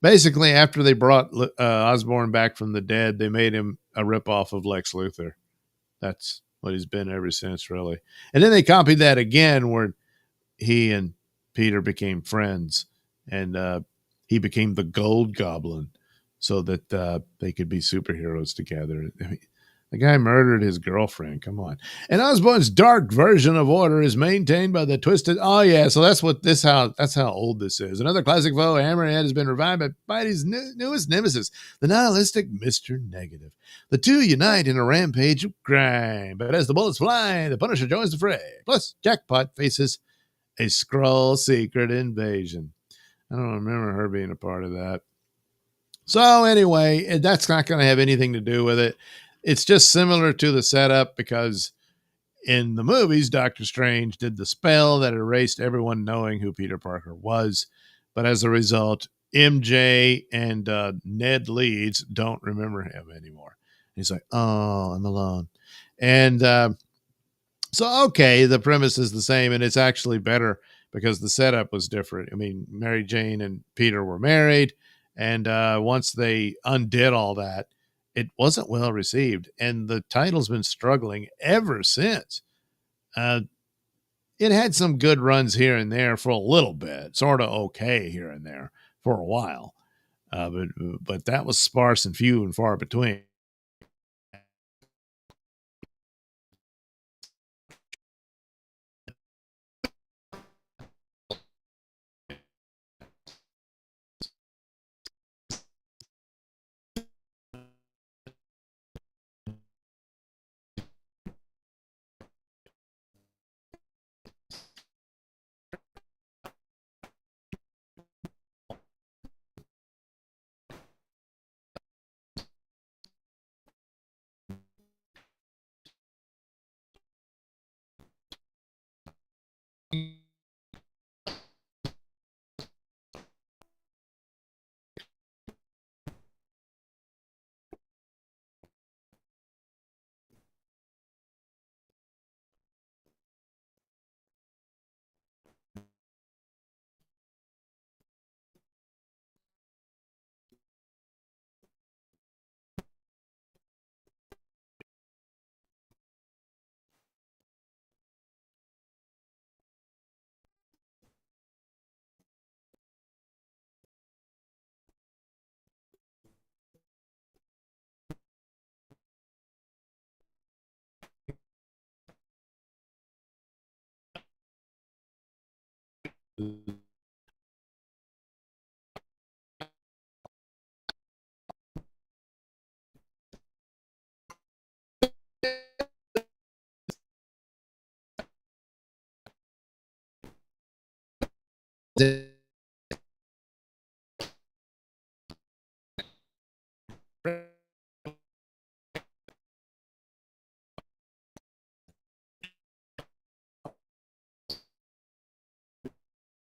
Basically, after they brought Osborn back from the dead, they made him a ripoff of Lex Luthor. That's what he's been ever since, really. And then they copied that again, where he and Peter became friends, and he became the Gold Goblin, so that they could be superheroes together. I mean, the guy murdered his girlfriend. Come on. And Osborn's dark version of Order is maintained by the twisted. Oh yeah, so that's how old this is. Another classic foe, Hammerhead, has been revived by Spidey's newest nemesis, the nihilistic Mr. Negative. The two unite in a rampage of crime, but as the bullets fly, the Punisher joins the fray. Plus, Jackpot faces a Skrull secret invasion. I don't remember her being a part of that. So anyway, that's not going to have anything to do with it. It's just similar to the setup, because in the movies, Doctor Strange did the spell that erased everyone knowing who Peter Parker was. But as a result, MJ and Ned Leeds don't remember him anymore. He's like, oh, I'm alone. And so, okay, the premise is the same, and it's actually better because the setup was different. I mean, Mary Jane and Peter were married, and once they undid all that, it wasn't well received, and the title's been struggling ever since. It had some good runs here and there for a little bit, sort of okay here and there for a while, but that was sparse and few and far between.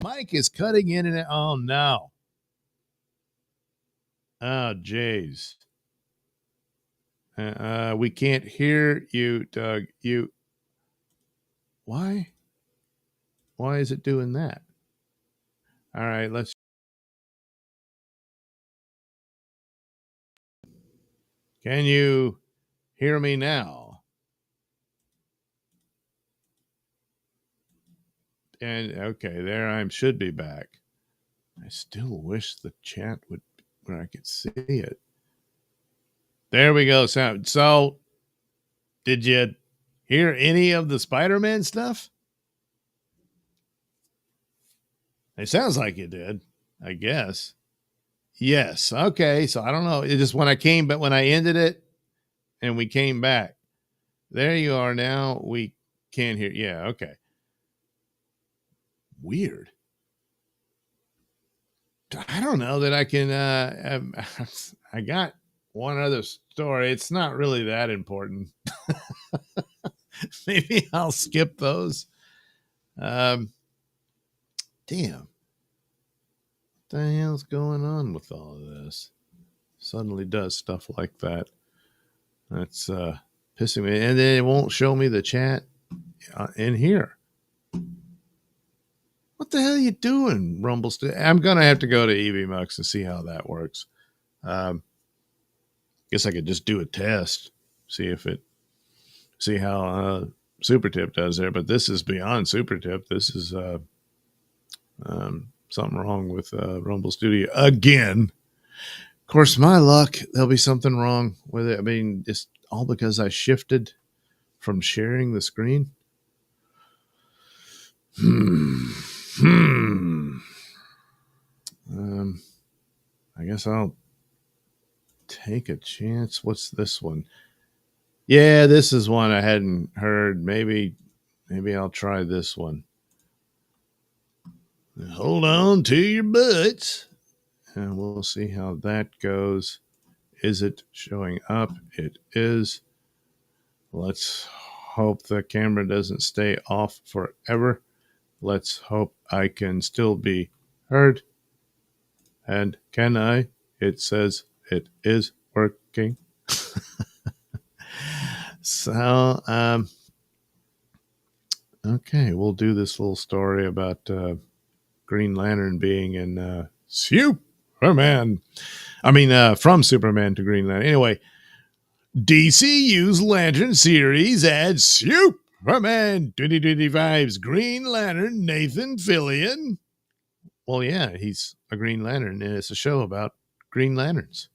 Mike is cutting in and out. Oh no. Oh jeez. We can't hear you, Doug. Why? Why is it doing that? All right, let's. Can you hear me now? And okay, there I should be back. I still wish the chat would where I could see it. There we go. So, did you hear any of the Spider-Man stuff? It sounds like you did, I guess. Yes. Okay. So I don't know. It just when I ended it and we came back. There you are now. We can't hear. Yeah, okay. Weird. I don't know that I can I got one other story. It's not really that important. Maybe I'll skip those. Um damn. What the hell's going on with all of this? Suddenly does stuff like that. That's pissing me. And then it won't show me the chat in here. What the hell are you doing, Rumble? I'm going to have to go to EVMux and see how that works. Guess I could just do a test, see how Super Tip does there. But this is beyond Super Tip. This is something wrong with Rumble Studio again. Of course, my luck, there'll be something wrong with it. I mean, it's all because I shifted from sharing the screen. I guess I'll take a chance. What's this one? Yeah, this is one I hadn't heard. Maybe I'll try this one. Hold on to your butts. And we'll see how that goes. Is it showing up? It is. Let's hope the camera doesn't stay off forever. Let's hope I can still be heard. And can I? It says it is working. So, okay, we'll do this little story about Green Lantern being in Superman. I mean, from Superman to Green Lantern. Anyway, DCU's Lantern series adds Superman 2025's Green Lantern Nathan Fillion. Well, yeah, he's a Green Lantern, and it's a show about Green Lanterns.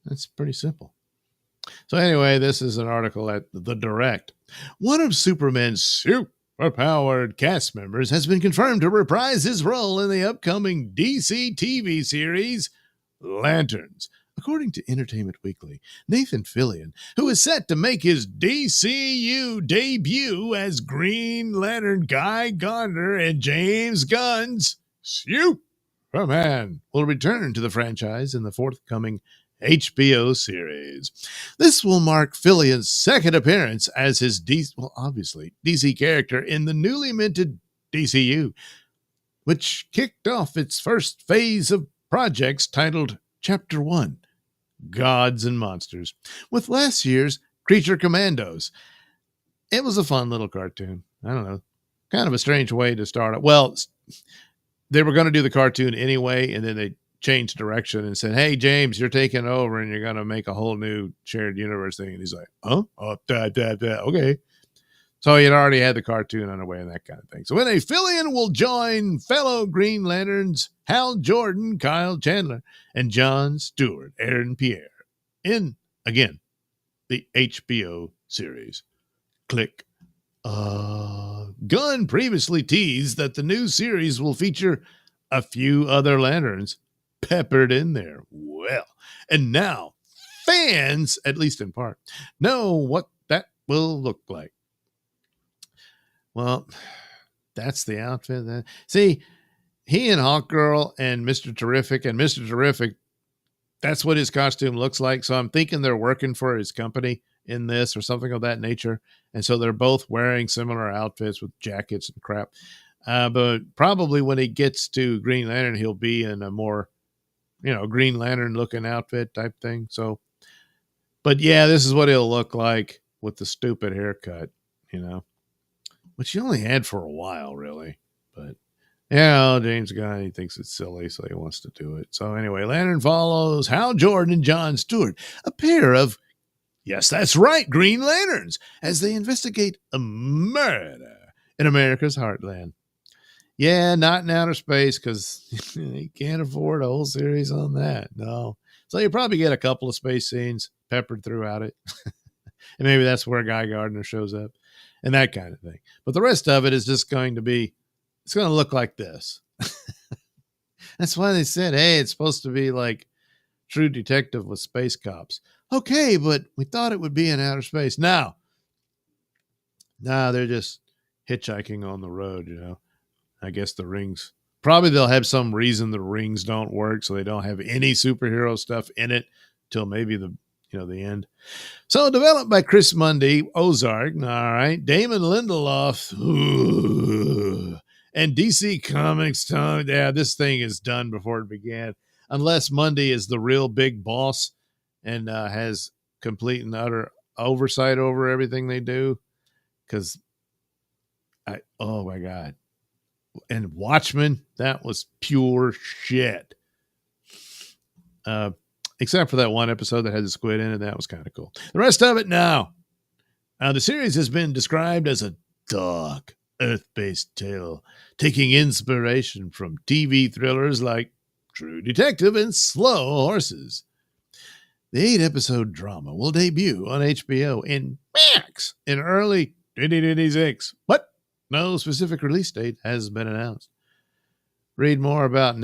That's pretty simple. So anyway, this is an article at The Direct. One of Superman's superpowered cast members has been confirmed to reprise his role in the upcoming DC TV series Lanterns. According to Entertainment Weekly, Nathan Fillion, who is set to make his DCU debut as Green Lantern Guy Gardner and James Gunn's Superman, will return to the franchise in the forthcoming HBO series. This will mark Fillion's second appearance as his DC character in the newly minted DCU, which kicked off its first phase of projects titled Chapter 1, Gods and Monsters, with last year's Creature Commandos. It was a fun little cartoon. I don't know. Kind of a strange way to start it. Well, they were going to do the cartoon anyway, and then they changed direction and said, "Hey, James, you're taking over and you're going to make a whole new shared universe thing." And he's like, "Huh? Oh, okay." So he had already had the cartoon underway and that kind of thing. So in a Fillion will join fellow Green Lanterns Hal Jordan, Kyle Chandler, and John Stewart, Aaron Pierre, in, again, the HBO series. Click Gunn previously teased that the new series will feature a few other lanterns peppered in there. Well, and now fans, at least in part, know what that will look like. Well, that's the outfit. See, he and Hawkgirl and Mr. Terrific, that's what his costume looks like. So I'm thinking they're working for his company in this or something of that nature. And so they're both wearing similar outfits with jackets and crap. But probably when he gets to Green Lantern, he'll be in a more, Green Lantern looking outfit type thing. So, but yeah, this is what he'll look like with the stupid haircut, which he only had for a while, really. But yeah, James Gunn, he thinks it's silly, so he wants to do it. So anyway, Lantern follows Hal Jordan and John Stewart, a pair of, yes, that's right, Green Lanterns, as they investigate a murder in America's heartland. Yeah, not in outer space, because you can't afford a whole series on that. No. So you probably get a couple of space scenes peppered throughout it. And maybe that's where Guy Gardner shows up and that kind of thing. But the rest of it is just going to be, it's going to look like this. That's why they said, hey, it's supposed to be like True Detective with space cops. Okay, but we thought it would be in outer space. No, they're just hitchhiking on the road, I guess the rings, probably they'll have some reason the rings don't work, so they don't have any superhero stuff in it till maybe the end. So developed by Chris Mundy, Ozark, all right, Damon Lindelof, and DC Comics. Yeah, this thing is done before it began, unless Mundy is the real big boss and has complete and utter oversight over everything they do. Because oh my God. And Watchmen, that was pure shit. Except for that one episode that had the squid in it. That was kind of cool. The rest of it now. The series has been described as a dark, Earth-based tale, taking inspiration from TV thrillers like True Detective and Slow Horses. The 8-episode drama will debut on HBO in Max in early 2026. But no specific release date has been announced. Read more about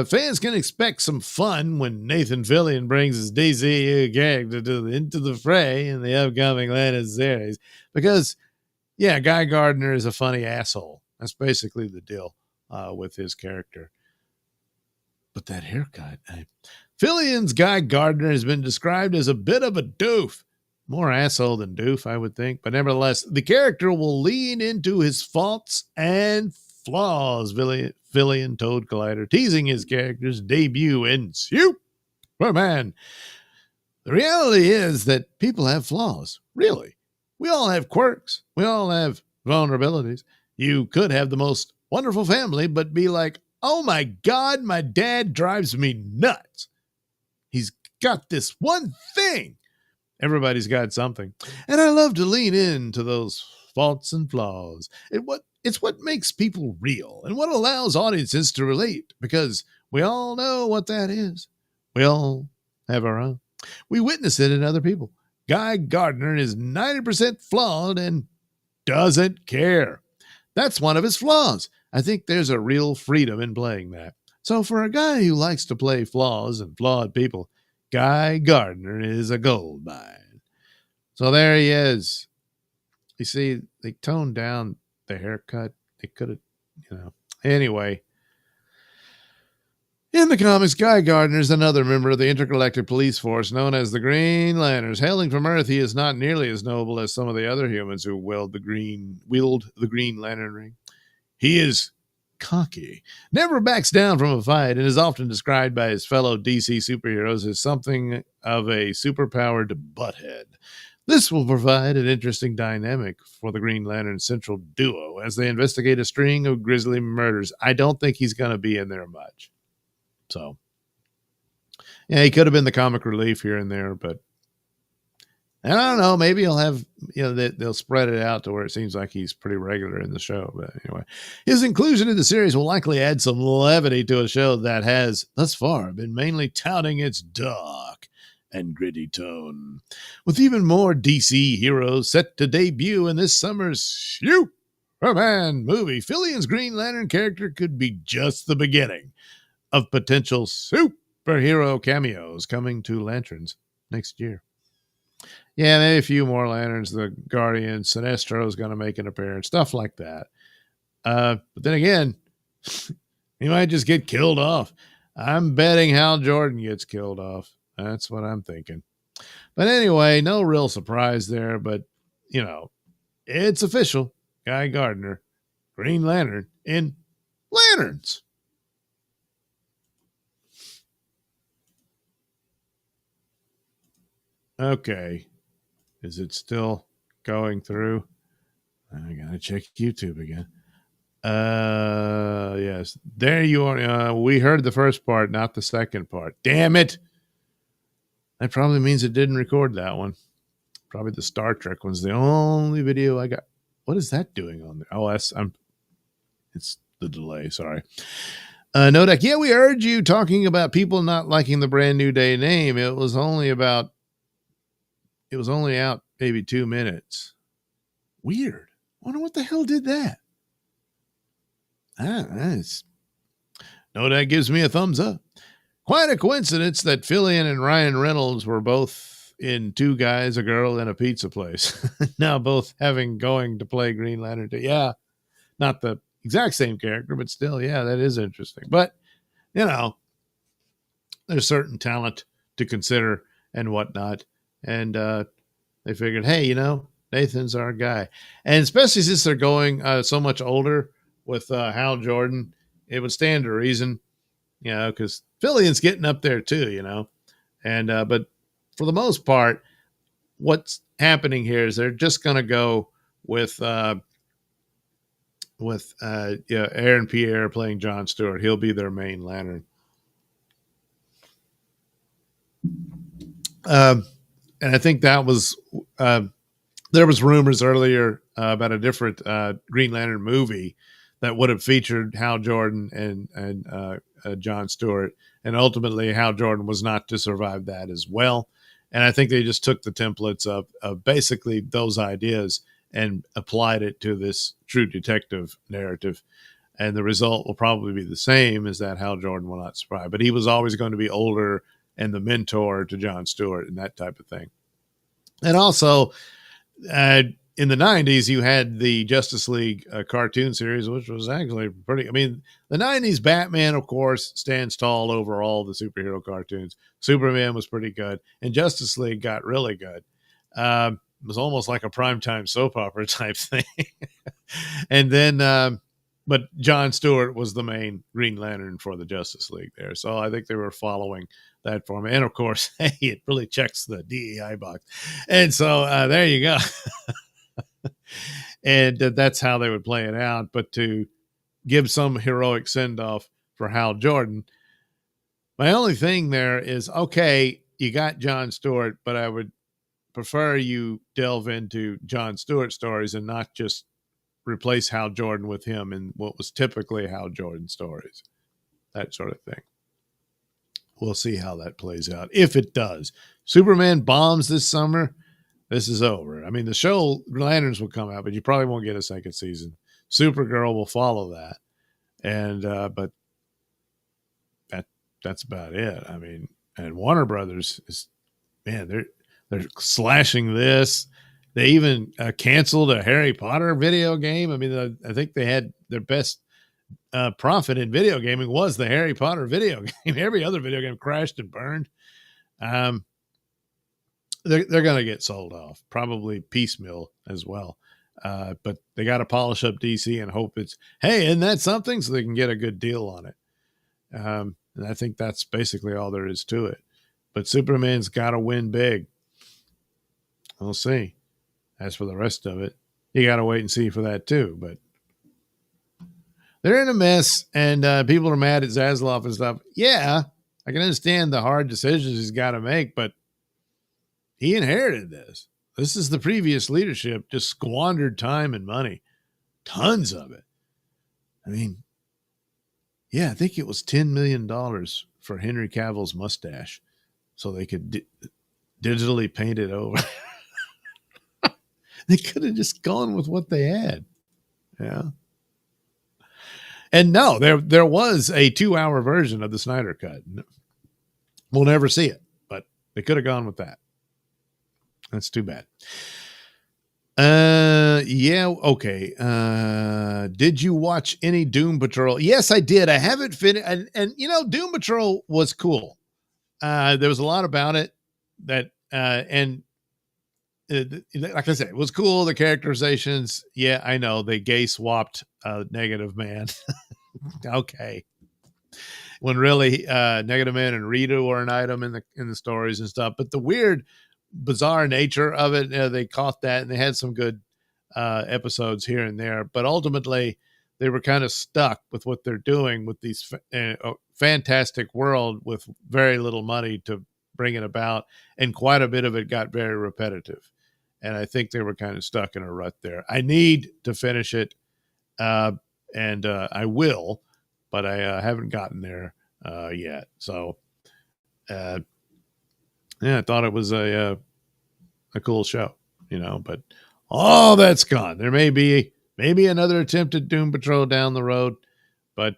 fans can expect some fun when Nathan Fillion brings his DCU character into the fray in the upcoming Lantern series. Because, yeah, Guy Gardner is a funny asshole. That's basically the deal with his character. But that haircut. Fillion's Guy Gardner has been described as a bit of a doof. More asshole than doof, I would think. But nevertheless, the character will lean into his faults and flaws, Fillion told Collider, teasing his character's debut in Superman. The reality is that people have flaws. Really. We all have quirks. We all have vulnerabilities. You could have the most wonderful family, but be like, oh my God, my dad drives me nuts. He's got this one thing. Everybody's got something. And I love to lean into those faults and flaws. It's what makes people real and what allows audiences to relate, because we all know what that is. We all have our own. We witness it in other people. Guy Gardner is 90% flawed and doesn't care. That's one of his flaws. I think there's a real freedom in playing that. So for a guy who likes to play flaws and flawed people, Guy Gardner is a gold mine. So there he is. You see, they toned down the haircut. They could have, Anyway, in the comics, Guy Gardner is another member of the intergalactic police force known as the Green Lanterns. Hailing from Earth, he is not nearly as noble as some of the other humans who wield the Green Lantern ring. He is cocky, never backs down from a fight, and is often described by his fellow DC superheroes as something of a superpowered butthead. This will provide an interesting dynamic for the Green Lantern central duo as they investigate a string of grisly murders. I don't think he's going to be in there much. So, yeah, he could have been the comic relief here and there, but I don't know. Maybe he'll have, they'll spread it out to where it seems like he's pretty regular in the show. But anyway, his inclusion in the series will likely add some levity to a show that has, thus far, been mainly touting its dark and gritty tone. With even more DC heroes set to debut in this summer's Superman movie. Fillion's Green Lantern character could be just the beginning of potential superhero cameos coming to Lanterns next year. Yeah, maybe a few more Lanterns. The Guardian, Sinestro is going to make an appearance, stuff like that. But then again, he might just get killed off. I'm betting Hal Jordan gets killed off. That's what I'm thinking. But anyway, no real surprise there. But, you know, it's official. Guy Gardner, Green Lantern in Lanterns. Okay. Is it still going through? I gotta check YouTube again. Yes. There you are. We heard the first part, not the second part. Damn it. That probably means it didn't record that one. Probably the Star Trek one's the only video I got. What is that doing on there? Oh, it's the delay. Sorry. Nodak, yeah, we heard you talking about people not liking the Brand New Day name. It was only out maybe 2 minutes. Weird. I wonder what the hell did that. Nodak gives me a thumbs up. Quite a coincidence that Fillion and Ryan Reynolds were both in Two Guys, a Girl, and a Pizza Place. Now both going to play Green Lantern. Yeah, not the exact same character, but still, yeah, that is interesting. But, you know, there's certain talent to consider and whatnot. And they figured, hey, you know, Nathan's our guy. And especially since they're going so much older with Hal Jordan, it would stand to reason, you know, because Fillion's getting up there too, you know. And but for the most part, what's happening here is they're just going to go with Aaron Pierre playing John Stewart. He'll be their main Lantern. And I think that was there was rumors earlier about a different Green Lantern movie that would have featured Hal Jordan and John Stewart, and ultimately Hal Jordan was not to survive that as well. And I think they just took the templates of basically those ideas and applied it to this True Detective narrative. And the result will probably be the same, is that Hal Jordan will not survive. But he was always going to be older and the mentor to John Stewart and that type of thing. And also, in the 90s, you had the Justice League cartoon series, which was actually pretty. I mean, the 90s Batman, of course, stands tall over all the superhero cartoons. Superman was pretty good, and Justice League got really good. It was almost like a primetime soap opera type thing. And then, but John Stewart was the main Green Lantern for the Justice League there. So I think they were following that for me. And of course, hey, it really checks the DEI box. And so there you go. And that's how they would play it out. But to give some heroic send off for Hal Jordan, my only thing there is, okay, you got John Stewart, but I would prefer you delve into John Stewart stories and not just replace Hal Jordan with him in what was typically Hal Jordan stories, that sort of thing. We'll see how that plays out. If it does, Superman bombs this summer, this is over. I mean, the show Lanterns will come out, but you probably won't get a second season. Supergirl will follow that. And, but that's about it. I mean, and Warner Brothers is, man, they're slashing this. They even canceled a Harry Potter video game. I mean, I think they had their best profit in video gaming was the Harry Potter video game. Every other video game crashed and burned. They're going to get sold off, probably piecemeal as well. But they got to polish up DC and hope it's, hey, isn't that something? So they can get a good deal on it. And I think that's basically all there is to it. But Superman's got to win big. We'll see. As for the rest of it, you got to wait and see for that too. But they're in a mess, and people are mad at Zaslav and stuff. Yeah, I can understand the hard decisions he's got to make, but he inherited this. This is the previous leadership just squandered time and money, tons of it. I mean, yeah, I think it was $10 million for Henry Cavill's mustache so they could digitally paint it over. They could have just gone with what they had. Yeah. And no, there was a 2-hour version of the Snyder Cut. We'll never see it, but they could have gone with that. That's too bad. Yeah, okay. Did you watch any Doom Patrol? Yes, I did. I haven't finished, and you know, Doom Patrol was cool. There was a lot about it that, and like I said, it was cool. The characterizations, yeah, I know they gay swapped Negative Man. Okay, when really Negative Man and Rita were an item in the stories and stuff, but the weird, bizarre nature of it, they caught that, and they had some good episodes here and there, but ultimately they were kind of stuck with what they're doing with these fantastic world with very little money to bring it about, and quite a bit of it got very repetitive, and I think they were kind of stuck in a rut there. I need to finish it, and I will, but I haven't gotten there yet. So yeah, I thought it was a cool show, you know, but all that's gone. There may be another attempt at Doom Patrol down the road, but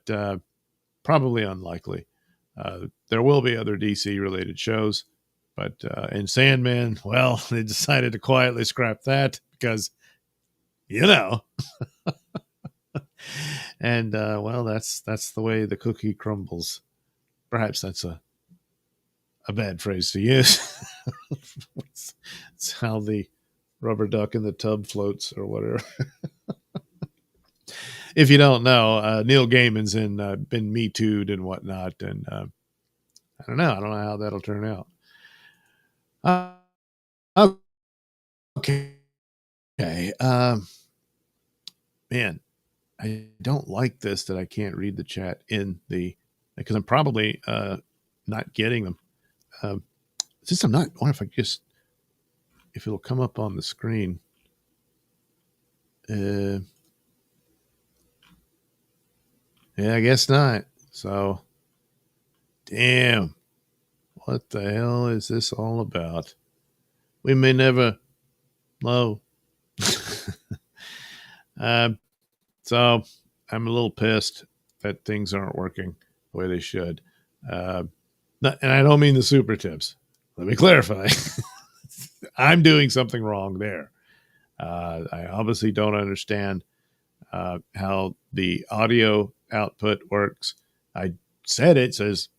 probably unlikely. There will be other DC related shows, but and Sandman, well, they decided to quietly scrap that because, you know, and well, that's the way the cookie crumbles. Perhaps that's a bad phrase to use. It's how the rubber duck in the tub floats or whatever. If you don't know, Neil Gaiman's been Me Too'd and whatnot, and I don't know how that'll turn out. Okay. Man, I don't like this that I can't read the chat because I'm probably not getting them. Since I'm not, I wonder if it'll come up on the screen. Yeah, I guess not. So, damn, what the hell is this all about? We may never know. So I'm a little pissed that things aren't working the way they should. And I don't mean the super tips. Let me clarify. I'm doing something wrong there. I obviously don't understand how the audio output works. I said it says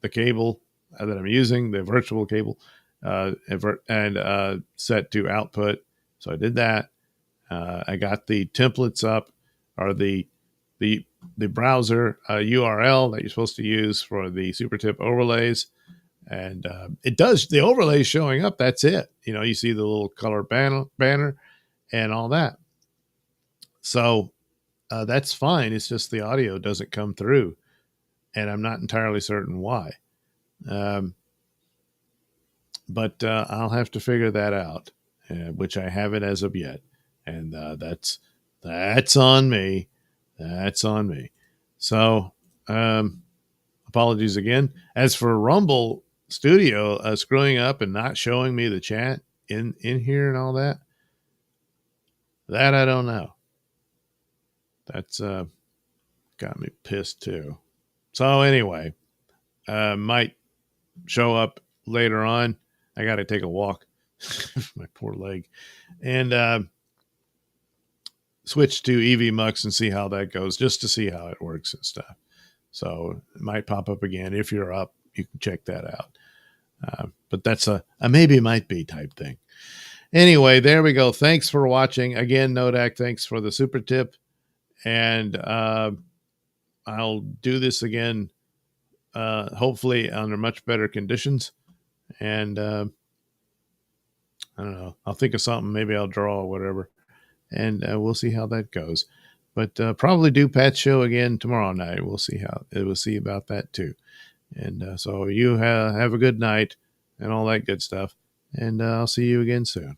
the cable that I'm using, the virtual cable, and set to output. So I did that. I got the templates up, or the browser URL that you're supposed to use for the super tip overlays. And it does, the overlays showing up. That's it. You know, you see the little color banner and all that. So that's fine. It's just the audio doesn't come through, and I'm not entirely certain why. But I'll have to figure that out, which I haven't as of yet. And that's on me. That's on me. So apologies again. As for Rumble Studio screwing up and not showing me the chat in here and all that I don't know. That's got me pissed too. So anyway, might show up later on. I got to take a walk. My poor leg. And switch to EV Mux and see how that goes, just to see how it works and stuff. So it might pop up again. If you're up, you can check that out. But that's a maybe might be type thing. Anyway, there we go. Thanks for watching. Again, Nodak, thanks for the super tip. And I'll do this again, hopefully under much better conditions. And I don't know. I'll think of something. Maybe I'll draw or whatever. And we'll see how that goes. But probably do Pat's show again tomorrow night. We'll see about that too. And so you have a good night and all that good stuff. And I'll see you again soon.